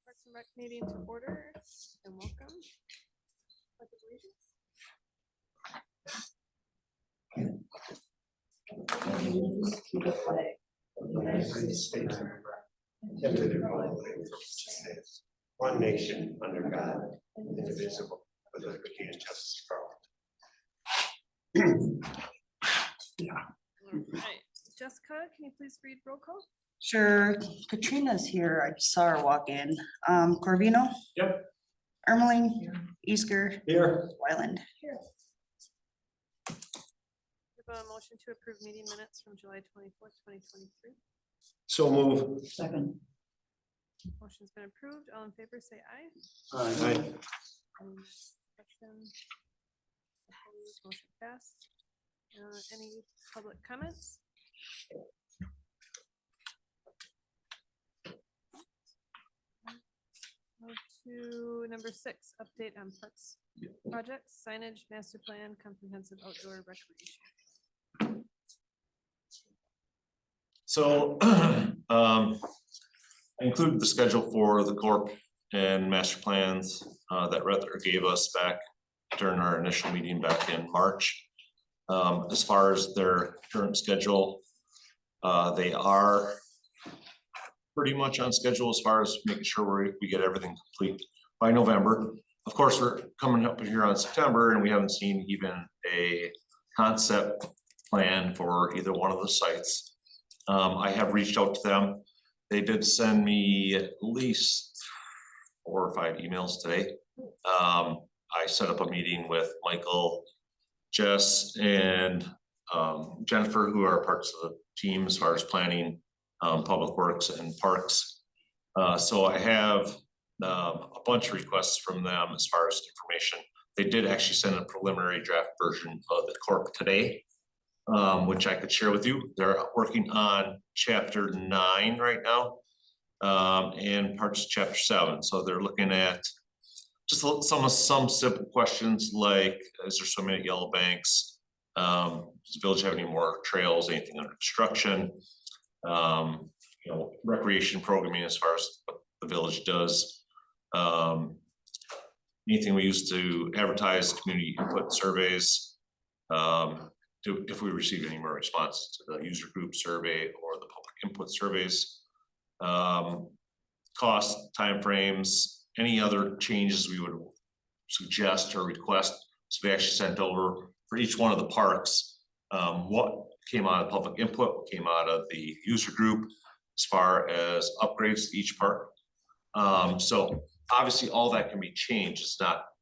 Parks and Rec meeting to order and welcome. Pledge of allegiance. To the flag of the United States of America, and to the republic for which it stands, one nation under God, indivisible, with liberty and justice for all. All right, Jessica, can you please read roll call? Sure. Katrina's here. I just saw her walk in. Corvino? Yep. Ermeling? Easker? Here. Wyland? Here. Have a motion to approve meeting minutes from July 24th, 2023. So move. Second. Motion's been approved. All in favor, say aye. Aye. Question. Opposed, motion passed. Any public comments? Move to number 6, update on parks projects, signage, master plan, comprehensive outdoor recreation. So I included the schedule for the corp and master plans that Ruther gave us back during our initial meeting back in March. As far as their current schedule, they are pretty much on schedule as far as making sure we get everything complete by November. Of course, we're coming up here on September and we haven't seen even a concept plan for either one of the sites. I have reached out to them. They did send me at least 4 or 5 emails today. I set up a meeting with Michael, Jess, and Jennifer, who are parts of the team as far as planning, public works and parks. So I have a bunch of requests from them as far as information. They did actually send a preliminary draft version of the corp today, which I could share with you. They're working on chapter 9 right now, and parts of chapter 7. So they're looking at just some simple questions like, is there so many yellow banks? Does the village have any more trails, anything under construction? Recreation programming as far as what the village does. Anything we use to advertise community input surveys. If we receive any more responses to the user group survey or the public input surveys. Cost, timeframes, any other changes we would suggest or request. So we actually sent over for each one of the parks, what came out of public input, what came out of the user group as far as upgrades to each park. So obviously all that can be changed. It's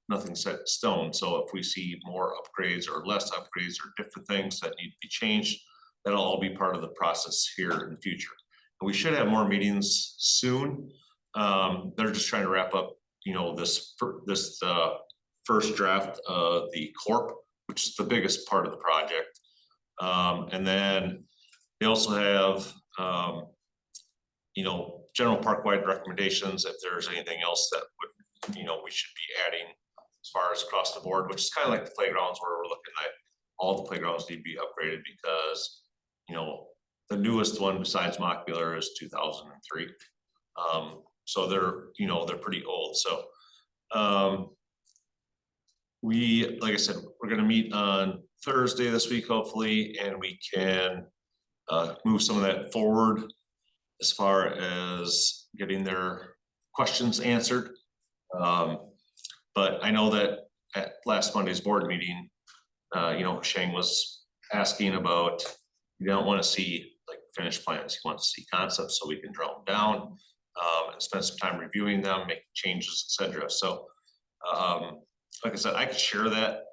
nothing set in stone. So if we see more upgrades or less upgrades or different things that need to be changed, that'll all be part of the process here in the future. And we should have more meetings soon. They're just trying to wrap up, this first draft of the corp, which is the biggest part of the project. And then they also have, general park-wide recommendations if there's anything else that would, we should be adding as far as across the board, which is kind of like the playgrounds where we're looking at all the playgrounds need to be upgraded because, the newest one besides Mockbuller is 2003. So they're pretty old. So like I said, we're gonna meet on Thursday this week, hopefully, and we can move some of that forward as far as getting their questions answered. But I know that at last Monday's board meeting, Shang was asking about, you don't want to see like finished plans, you want to see concepts so we can draw them down and spend some time reviewing them, make changes, etc. So like I said, I could share that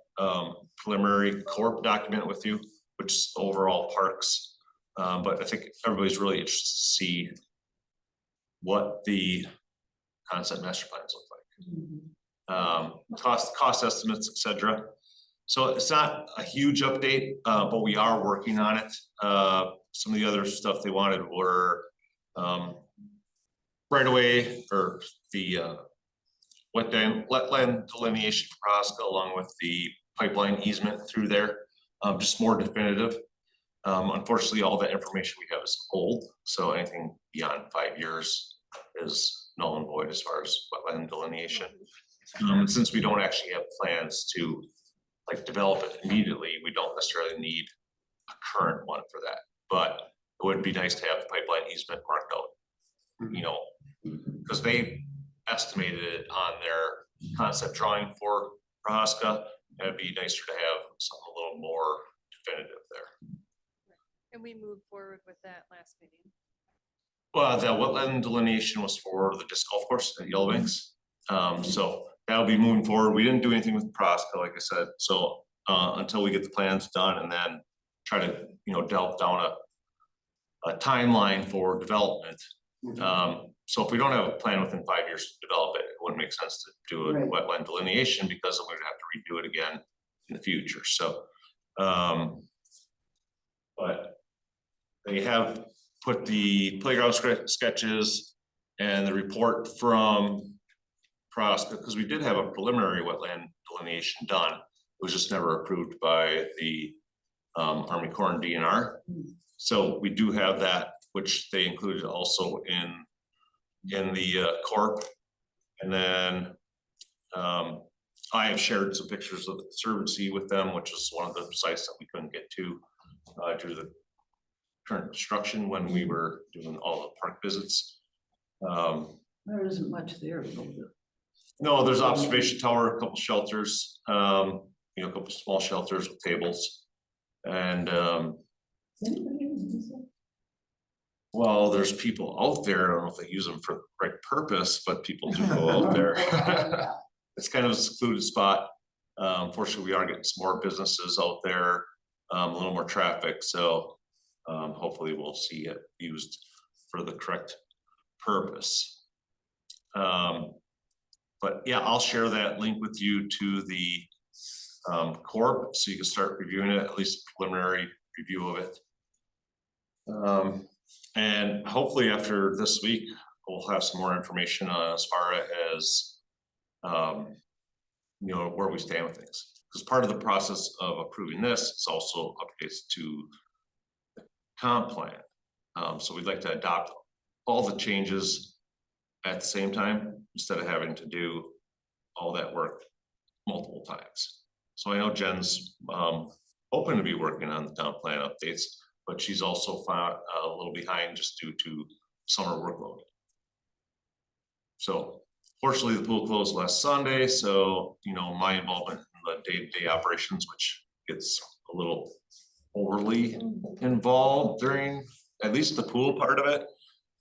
preliminary corp document with you, which is overall parks. But I think everybody's really interested to see what the concept master plans look like. Cost estimates, etc. So it's not a huge update, but we are working on it. Some of the other stuff they wanted were right away or the wetland delineation for Prosca along with the pipeline easement through there, just more definitive. Unfortunately, all the information we have is old, so anything beyond 5 years is null and void as far as wetland delineation. And since we don't actually have plans to like develop it immediately, we don't necessarily need a current one for that. But it would be nice to have the pipeline easement marked out, you know, because they estimated it on their concept drawing for Prohaska. It'd be nicer to have something a little more definitive there. And we moved forward with that last meeting. Well, the wetland delineation was for the disc golf course at Yellow Banks. So that'll be moving forward. We didn't do anything with Prohaska, like I said, so until we get the plans done and then try to, you know, delve down a timeline for development. So if we don't have a plan within 5 years to develop it, it wouldn't make sense to do a Right. wetland delineation because we'd have to redo it again in the future, so. But they have put the playground sketches and the report from Prohaska, because we did have a preliminary wetland delineation done. It was just never approved by the Army Corps and DNR. So we do have that, which they included also in the corp. And then I have shared some pictures of the Conservancy with them, which is one of the sites that we couldn't get to due to the current construction when we were doing all the park visits. There isn't much there. No, there's observation tower, a couple shelters, you know, a couple small shelters with tables. And well, there's people out there. I don't know if they use them for the right purpose, but people do go out there. It's kind of a secluded spot. Fortunately, we are getting some more businesses out there, a little more traffic. So hopefully we'll see it used for the correct purpose. But yeah, I'll share that link with you to the corp so you can start reviewing it, at least a preliminary review of it. And hopefully after this week, we'll have some more information as far as you know, where we stand with things. Because part of the process of approving this is also updates to the comp plan. So we'd like to adopt all the changes at the same time instead of having to do all that work multiple times. So I know Jen's hoping to be working on the town plan updates, but she's also found a little behind just due to summer workload. So fortunately, the pool closed last Sunday, so you know my involvement in the day-to-day operations, which gets a little overly involved during at least the pool part of it.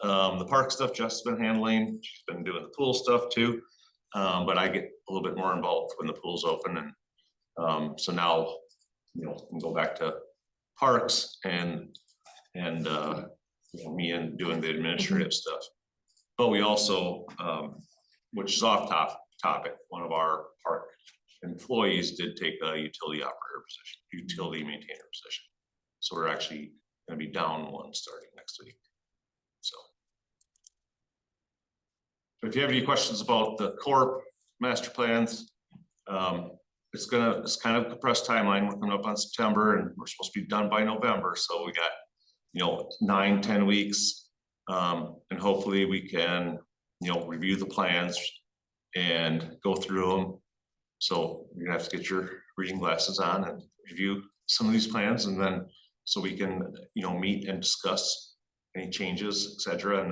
The park stuff Jeff's been handling. She's been doing the pool stuff too, but I get a little bit more involved when the pool's open, and so now you know we can go back to parks and you know, me and doing the administrative stuff. But we also, which is off topic, one of our park employees did take a utility operator position, utility maintainer position. So we're actually going to be down one starting next week. So if you have any questions about the corp master plans, it's kind of a compressed timeline. We're coming up on September and we're supposed to be done by November. So we got, you know, 9-10 weeks. And hopefully we can, you know, review the plans and go through them. So you're gonna have to get your reading glasses on and review some of these plans, and then so we can, you know, meet and discuss any changes, etc.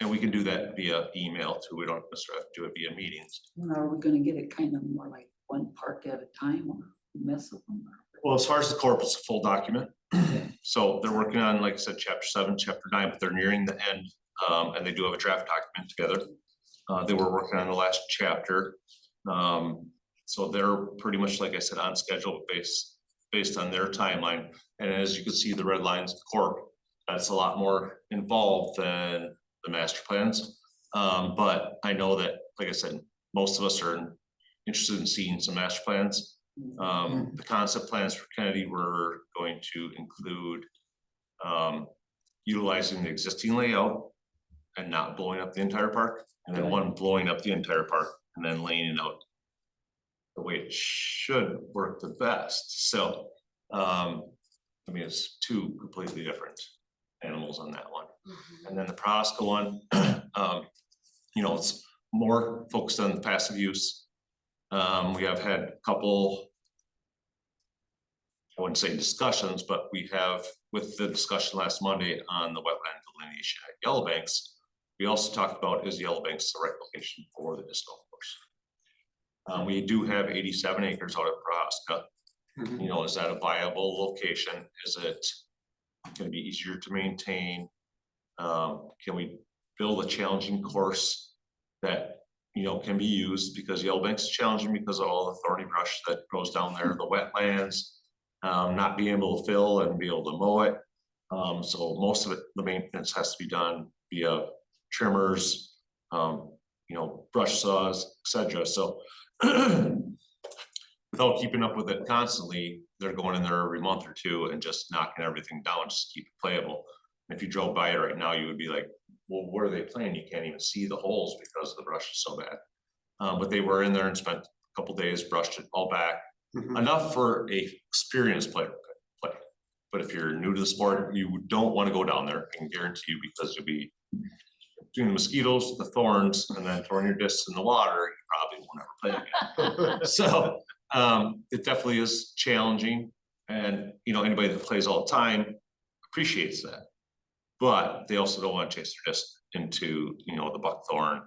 And we can do that via email too. We don't necessarily have to do it via meetings. Are we gonna get it kind of more like one park at a time or mess with them? Well, as far as the corp, it's a full document. So they're working on, like I said, chapter 7, chapter 9, but they're nearing the end. And they do have a draft document together. They were working on the last chapter. So they're pretty much, like I said, on schedule based on their timeline. And as you can see, the red lines of the corp, that's a lot more involved than the master plans. But I know that, like I said, most of us are interested in seeing some master plans. The concept plans for Kennedy were going to include utilizing the existing layout and not blowing up the entire park, and then one blowing up the entire park and then laying it out the way it should work the best. So I mean, it's two completely different animals on that one. And then the Prohaska one, you know, it's more focused on the passive use. We have had a couple, I wouldn't say discussions, but we have, with the discussion last Monday on the wetland delineation at Yellow Banks, we also talked about, is Yellow Banks the right location for the disc golf course? We do have 87 acres out at Prohaska. You know, is that a viable location? Is it gonna be easier to maintain? Can we build a challenging course that, you know, can be used, because Yellow Banks is challenging because of all the thorny brush that goes down there, the wetlands, not being able to fill and be able to mow it. So most of it, the maintenance has to be done via trimmers, you know, brush saws, etc. So without keeping up with it constantly, they're going in there every month or two and just knocking everything down, just to keep it playable. And if you drove by it right now, you would be like, well, where are they playing? You can't even see the holes because the brush is so bad. But they were in there and spent a couple days, brushed it all back, enough for a experienced player to play. But if you're new to the sport, you don't want to go down there, I can guarantee you, because you'll be between the mosquitoes, the thorns, and then throwing your discs in the water, you probably won't ever play again. So it definitely is challenging, and you know, anybody that plays all the time appreciates that. But they also don't want to chase their disc into, you know, the buckthorn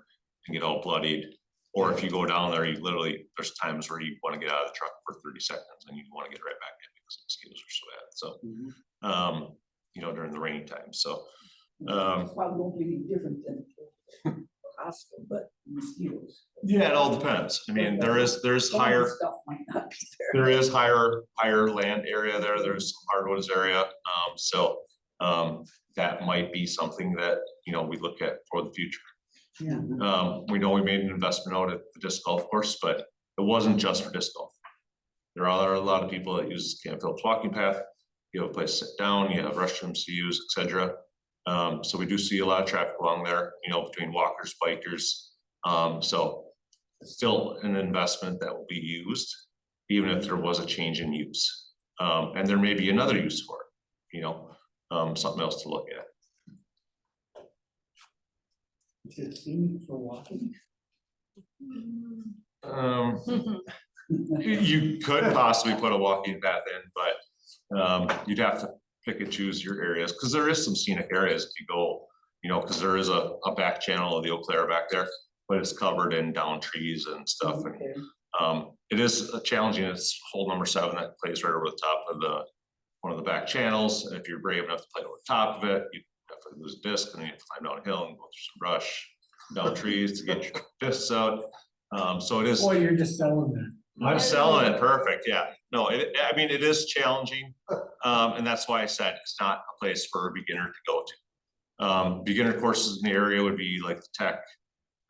and get all bloodied. Or if you go down there, you literally, there's times where you want to get out of the truck for 30 seconds and you want to get right back in because the mosquitoes are so bad. So, you know, during the rainy time. So, Probably won't be any different than Oscar, but mosquitoes. yeah, it all depends. I mean, there's Some of the higher, stuff might not be there. there is higher land area there. There's hardwoods area. So that might be something that, you know, we look at for the future. Yeah. We know we made an investment out at the disc golf course, but it wasn't just for disc golf. There are a lot of people that use Camp Phillips walking path. You have a place to sit down, you have restrooms to use, etc. So we do see a lot of traffic along there, you know, between walkers, bikers. So it's still an investment that will be used, even if there was a change in use. And there may be another use for it, you know, something else to look at. Is it scenic for walking? You could possibly put a walking path in, but you'd have to pick and choose your areas, because there is some scenic areas if you go, you know, because there is a back channel of the Eau Claire back there, but it's covered in down trees and stuff. And it is challenging. It's hole number 7 that plays right over the top of one of the back channels. And if you're brave enough to play over the top of it, you definitely lose a disc, and then you have to climb down a hill and go through some brush, down trees to get your discs out. So it is. Boy, you're just selling that. I'm selling it, perfect, yeah. No, I mean, it is challenging, and that's why I said it's not a place for a beginner to go to. Beginner courses in the area would be like the Tech,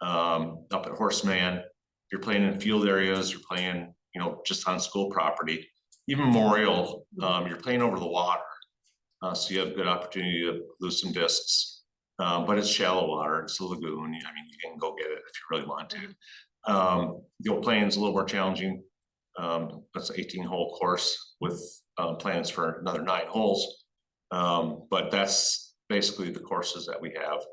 up at Horseman. You're playing in field areas, you're playing, you know, just on school property. Even Memorial, you're playing over the water, so you have good opportunity to lose some discs. But it's shallow water, it's a lagoon. I mean, you can go get it if you really want to. The Old Plains a little more challenging. That's an 18-hole course with plans for another 9 holes. But that's basically the courses that we have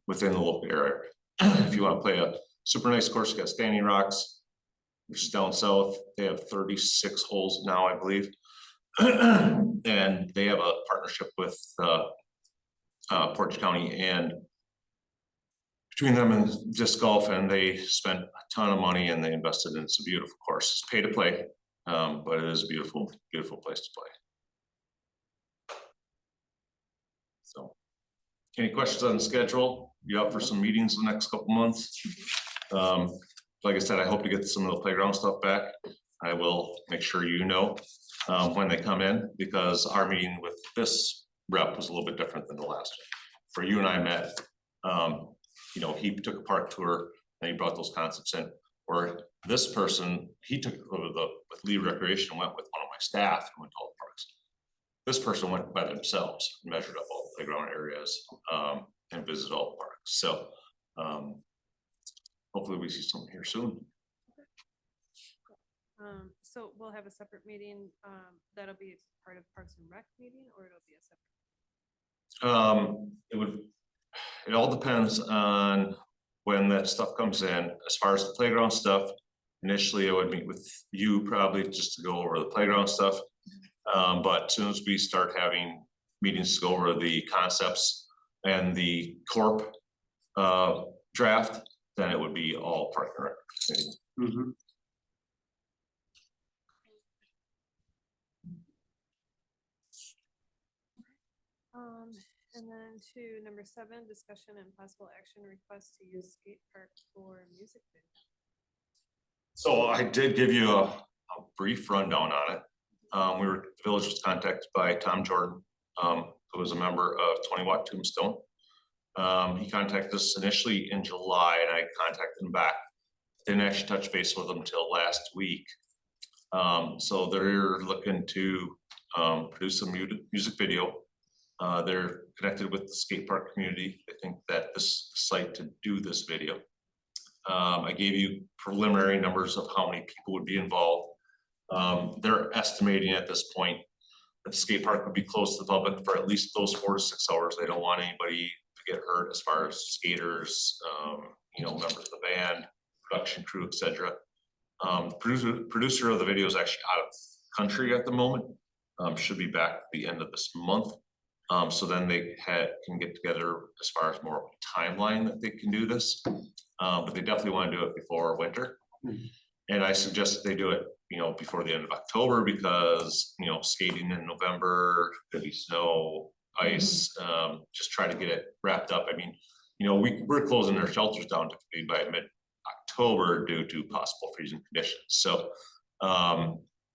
within the local area. If you want to play a super nice course, you got Standing Rocks, which is down south. They have 36 holes now, I believe. And they have a partnership with Portage County, and between them and disc golf, and they spent a ton of money and they invested in. It's a beautiful course. It's pay to play, but it is a beautiful, beautiful place to play. So, any questions on the schedule? You up for some meetings in the next couple months? Like I said, I hope to get some of the playground stuff back. I will make sure you know when they come in, because our meeting with this rep was a little bit different than the last one. For you and I met, you know, he took a park tour and he brought those concepts in. Or this person, he took it over with Lee Recreation and went with one of my staff and went to all the parks. This person went by themselves, measured up all the playground areas, and visited all the parks. So hopefully we see something here soon. So we'll have a separate meeting, that'll be part of Parks and Rec meeting, or it'll be a separate? It all depends on when that stuff comes in, as far as the playground stuff, initially I would meet with you probably just to go over the playground stuff. But as soon as we start having meetings to go over the concepts and the corp draft, then it would be all Park and Rec committee. And then to number 7, discussion and possible action request to use skate park for music video. So I did give you a brief rundown on it. The village was contacted by Tom Jordan, who was a member of 20 Watt Tombstone. He contacted us initially in July and I contacted him back. Didn't actually touch base with him until last week. So they're looking to produce a music video. They're connected with the skate park community. I think that this site to do this video. I gave you preliminary numbers of how many people would be involved. They're estimating at this point that the skate park would be closed to the public for at least those 4 to 6 hours. They don't want anybody to get hurt as far as skaters, members of the band, production crew, etc. Producer of the video is actually out of country at the moment. Should be back at the end of this month. So then they can get together as far as more of a timeline that they can do this. But they definitely want to do it before winter. And I suggest they do it, before the end of October because, skating in November, could be snow, ice, just try to get it wrapped up. I mean, we're closing our shelters down typically by mid-October due to possible freezing conditions. So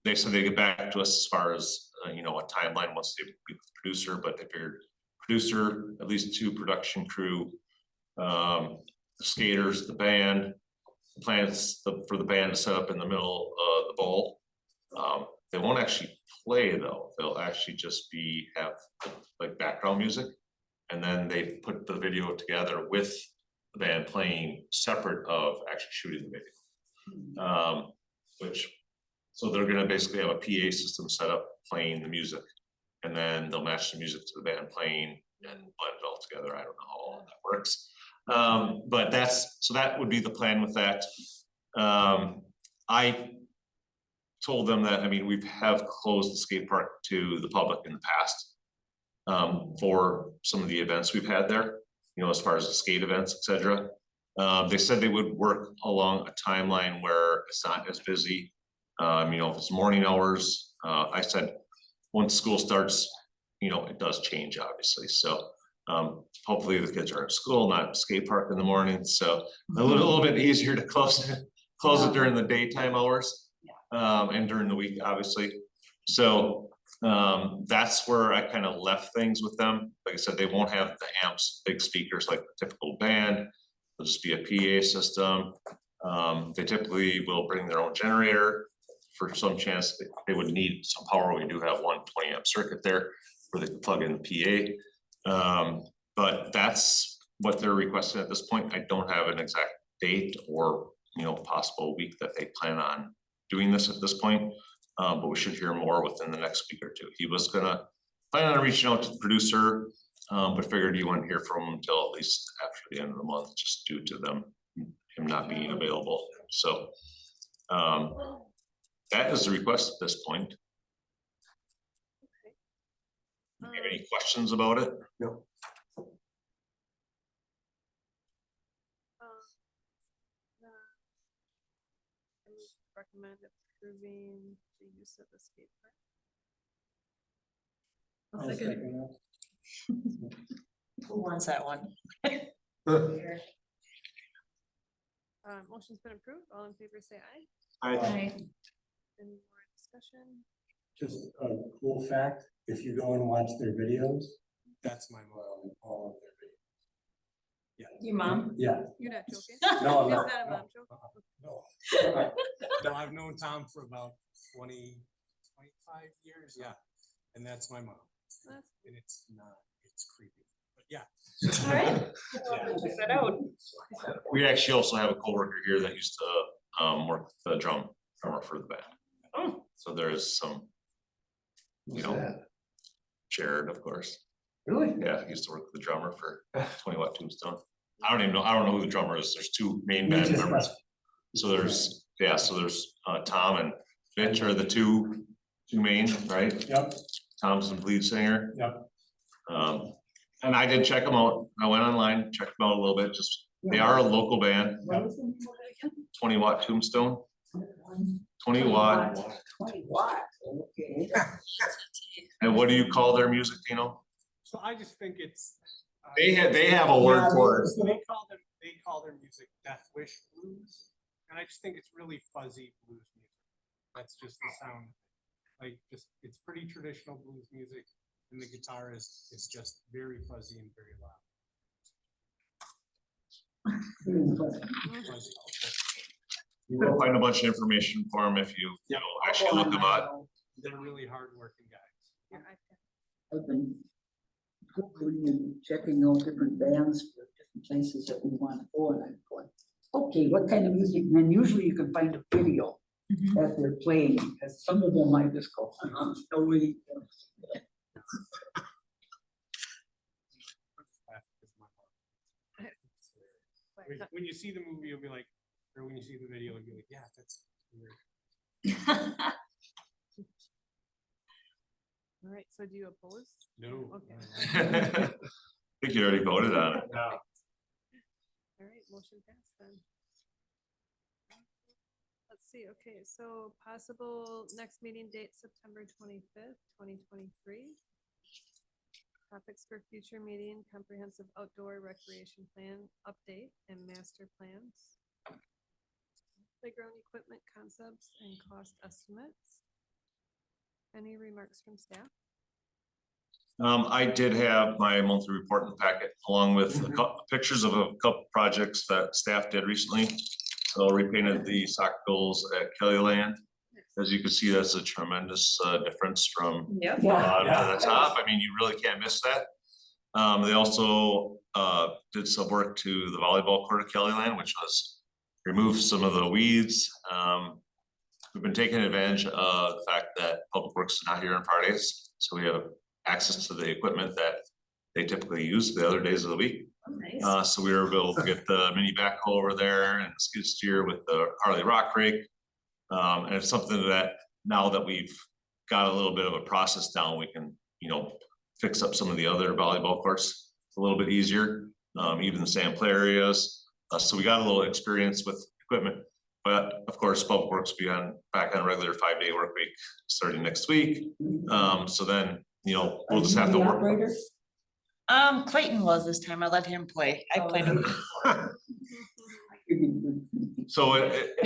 they said they get back to us as far as, a timeline once they meet with the producer, but they figured producer, at least 2 production crew, the skaters, the band, plans for the band to set up in the middle of the bowl. They won't actually play though. They'll actually just have like background music. And then they put the video together with the band playing separate of actually shooting the video. So they're gonna basically have a PA system set up playing the music. And then they'll match the music to the band playing and blend it all together. I don't know how all that works. But that would be the plan with that. I told them that, we have closed the skate park to the public in the past for some of the events we've had there, as far as the skate events, etc. They said they would work along a timeline where it's not as busy. If it's morning hours, I said, once school starts, it does change obviously. So hopefully the kids are at school, not skate park in the morning. So a little bit easier to close it during the daytime hours and during the week, obviously. So that's where I kind of left things with them. Like I said, they won't have the amps, big speakers like the typical band. It'll just be a PA system. They typically will bring their own generator. For some chance they would need some power. We do have one 20 amp circuit there where they can plug in the PA. But that's what they're requesting at this point. I don't have an exact date or possible week that they plan on doing this at this point. But we should hear more within the next week or 2. He was gonna plan on reaching out to the producer, but figured he wouldn't hear from him until at least after the end of the month, just due to him not being available. So that is the request at this point. Do you have any questions about it? No. I would recommend approving the use of the skate park. I'll second Who wants that one? Motion's been approved. All in favor say aye. Any more discussion? Just a cool fact, if you go and watch their videos, that's my mom in all of their videos. Your mom? Yeah, You're not joking? No, I'm Is not. that a mom joke? no. No, I've known Tom for about 25 years, yeah, and that's my mom, That's- and it's creepy, but yeah. All right. Yeah. Check that out. We actually also have a coworker here that used to work with the drummer for the band. Oh. So there's some, Jared, of course. Really? Yeah, he used to work with the drummer for 20 Watt Tombstone. I don't know who the drummer is. There's two main band members. So there's Tom and Mitch are the two main, right? Yep, Tom's the lead singer. yep. And I did check them out. I went online, checked them out a little bit, they are a local band, What was the name of it 20-watt Tombstone, again? 20-watt. 20 watt, okay. And what do you call their music, Dino? So I just think it's. They have a word for it. So they call their music Death Wish blues, and I just think it's really fuzzy blues music. That's just the sound. Like, it's pretty traditional blues music, and the guitar is just very fuzzy and very loud. Fuzzy. You will find a bunch of information for them if you actually look them up. They're really hardworking guys. Your iPad. I've been Googling and checking out different bands for different places that we want to go, and I'm going, okay, what kind of music? And then usually you can find a video that they're playing, because some of them I just go, no way. When you see the movie, you'll be like, or when you see the video, you'll be like, yeah, that's weird. All right, so do you oppose? No. Okay. I think you already voted on it. No. All right, motion passed then. Let's see, okay, so possible next meeting date, September 25th, 2023. Topics for future meeting, comprehensive outdoor recreation plan update and master plans. Playground equipment concepts and cost estimates. Any remarks from staff? I did have my monthly report in the packet along with pictures of a couple projects that staff did recently. So repainted the soccer goals at Kelly Land. As you can see, that's a tremendous difference from Yep. bottom to the top. I mean, you really can't miss that. They also did some work to the volleyball court at Kelly Land, which was remove some of the weeds. We've been taking advantage of the fact that Public Works is not here on Fridays, so we have access to the equipment that they typically use the other days of the week. Nice. So we were able to get the mini backhoe over there and skid steer with the Harley rock rake. And it's something that now that we've got a little bit of a process down, we can, fix up some of the other volleyball courts a little bit easier, even the sand play areas. So we got a little experience with equipment, but of course, Public Works will be back on a regular 5-day work week starting next week. So then, we'll just have to work. Clayton was this time. I let him play. I played him. So it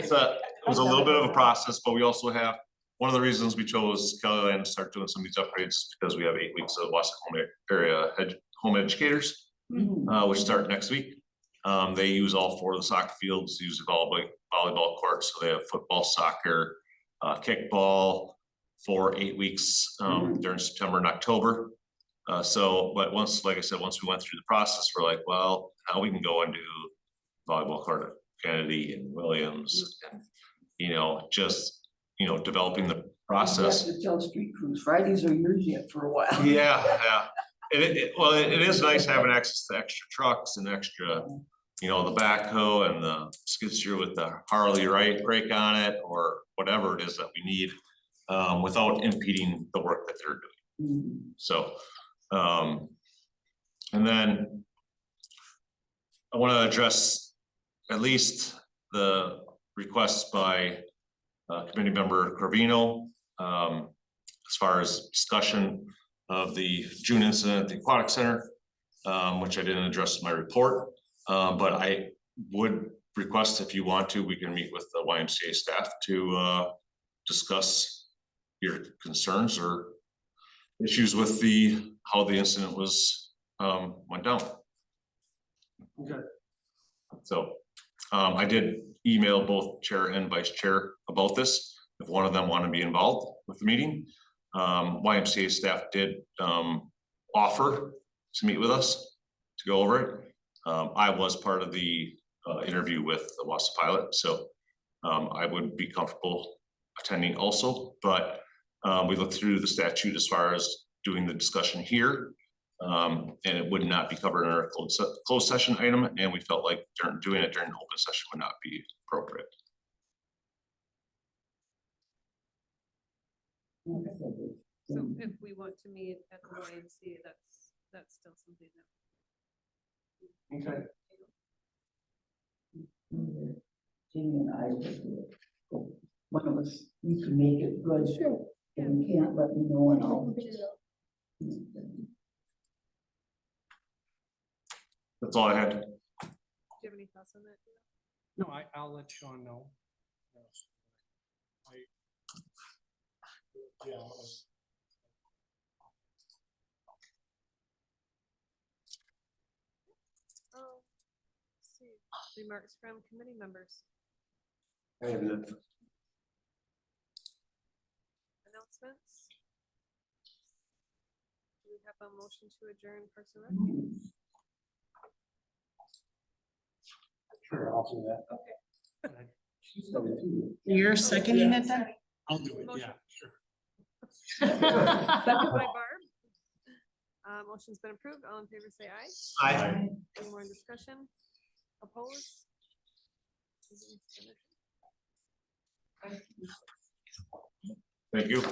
was a little bit of a process, but we also have, one of the reasons we chose Kelly Land to start doing some of these upgrades, because we have 8 weeks of Weston area home educators, which start next week. They use all 4 of the soccer fields, use the volleyball courts, so they have football, soccer, kickball for 8 weeks during September and October. But once, like I said, once we went through the process, we're like, well, now we can go and do volleyball court at Kennedy and Williams, and, developing the process. You have to tell street crews, Fridays are yours yet for a while. Yeah. It is nice having access to extra trucks and extra, the backhoe and the skid steer with the Harley brake on it, or whatever it is that we need, without impeding the work that they're doing. So, and then I want to address at least the requests by committee member Corvino, as far as discussion of the June incident at the Aquatic Center, which I didn't address in my report. But I would request, if you want to, we can meet with the YMCA staff to discuss your concerns or issues with how the incident went down. Okay. So I did email both chair and vice chair about this, if one of them want to be involved with the meeting. YMCA staff did offer to meet with us to go over it. I was part of the interview with the WASA pilot, so I would be comfortable attending also, but we looked through the statute as far as doing the discussion here. And it would not be covered in our closed session item, and we felt like doing it during open session would not be appropriate. So if we want to meet at the YMCA, that's still something that. Okay. Jamie and I would do it. One of us, you can make it good. Sure. If you can't, let me know and I'll. That's all I had. Do you have any thoughts on that? No, I'll let Sean know. Yeah. Let's see, remarks from committee members, I have none. announcements. Do we have a motion to adjourn Parks and Rec? Sure, I'll do that. Okay. You're seconding it then? I'll do it, Motion. yeah, sure. Second by Barb. Motion's been approved. All in favor, say aye. Aye. Any more discussion? Opposed? Thank you.